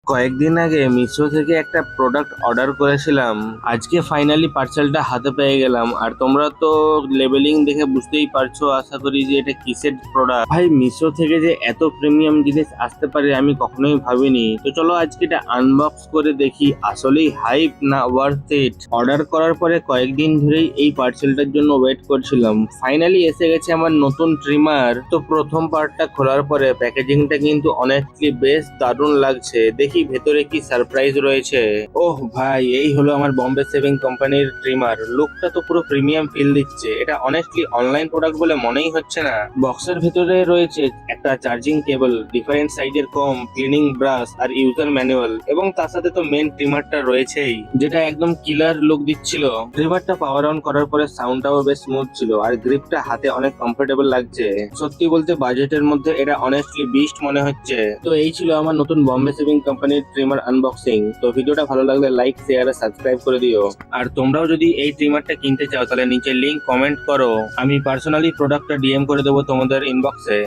কয়েকদিন আগে মিশো থেকে একটা প্রোডাক্ট অর্ডার করেছিলাম। আজকে ফাইনালি পার্সেলটা হাতে পেয়ে গেলাম। আর তোমরা তো লেবেলিং দেখে বুঝতেই পারছো আশা করি যে এটা কিসের প্রোডাক্ট। ভাই, মিশো থেকে যে এত প্রিমিয়াম জিনিস আসতে পারে আমি কখনোই ভাবিনি। তো চলো আজকে এটা আনবক্স করে দেখি আসলেই হাইপ না ওয়ার্থ ইট। অর্ডার করার পরে কয়েকদিন ধরেই এই পার্সেলটার জন্য ওয়েট করছিলাম। ফাইনালি এসে গেছে আমার নতুন ট্রিমার। তো প্রথম পার্টটা খোলার পরে প্যাকেজিংটা কিন্তু অনেকলি বেশ দারুণ লাগছে। দেখি ভেতরে কি সারপ্রাইজ রয়েছে। ওহ ভাই, এই হলো আমার বোম্বে শেভিং কোম্পানির ট্রিমার। লুকটা তো পুরো প্রিমিয়াম ফিল দিচ্ছে। এটা অনেস্টলি অনলাইন প্রোডাক্ট বলে মনেই হচ্ছে না। বক্সের ভেতরে রয়েছে একটা চার্জিং কেবল, ডিফারেন্ট সাইজের কম, ক্লিনিং ব্রাশ আর ইউজার ম্যানুয়াল, এবং তার সাথে তো মেন ট্রিমারটা রয়েছেই, যেটা একদম কিলার লুক দিচ্ছিল। ট্রিমারটা পাওয়ার অন করার পরে সাউন্ডটাও বেশ স্মুথ ছিল, আর গ্রিপটা হাতে অনেক কমফোর্টেবল লাগছে। সত্যি বলতে বাজেটের মধ্যে এটা অনেস্টলি বিস্ট মনে হচ্ছে। তো এই ছিল আমার নতুন বোম্বে শেভিং কোম্পানির ট্রিমার আনবক্সিং। তো ভিডিওটা ভালো লাগলে লাইক, শেয়ার আর সাবস্ক্রাইব করে দিও। আর তোমরাও যদি এই ট্রিমারটা কিনতে চাও তাহলে নিচে লিংক কমেন্ট করো, আমি পার্সোনালি প্রোডাক্টটা ডিএম করে দেবো তোমাদের ইনবক্সে।